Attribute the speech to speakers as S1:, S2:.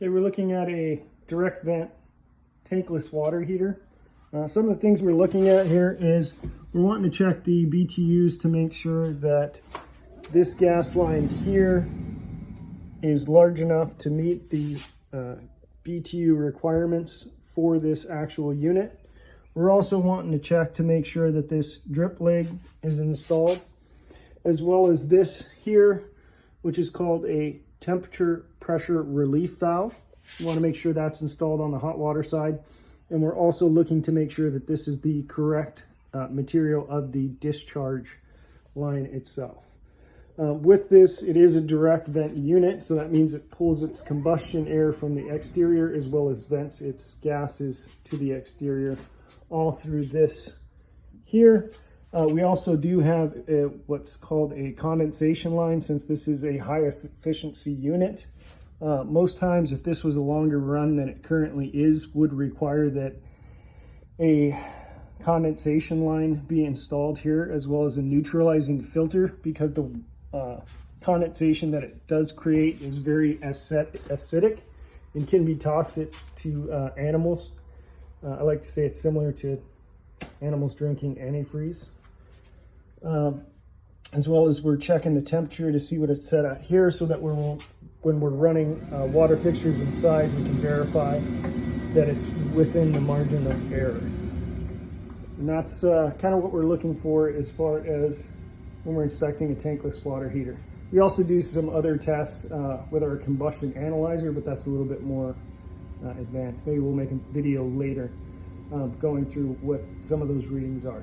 S1: Okay, we're looking at a direct vent tankless water heater. Some of the things we're looking at here is we're wanting to check the BTUs to make sure that this gas line here is large enough to meet the BTU requirements for this actual unit. We're also wanting to check to make sure that this drip leg is installed, as well as this here, which is called a temperature pressure relief valve. You want to make sure that's installed on the hot water side. And we're also looking to make sure that this is the correct material of the discharge line itself. With this, it is a direct vent unit, so that means it pulls its combustion air from the exterior as well as vents its gases to the exterior, all through this here. We also do have what's called a condensation line, since this is a high efficiency unit. Most times, if this was a longer run than it currently is, would require that a condensation line be installed here, as well as a neutralizing filter, because the condensation that it does create is very acidic and can be toxic to animals. I like to say it's similar to animals drinking antifreeze. As well as we're checking the temperature to see what it's set at here, so that when we're running water fixtures inside, we can verify that it's within the margin of error. And that's kind of what we're looking for as far as when we're inspecting a tankless water heater. We also do some other tests with our combustion analyzer, but that's a little bit more advanced. Maybe we'll make a video later going through what some of those readings are.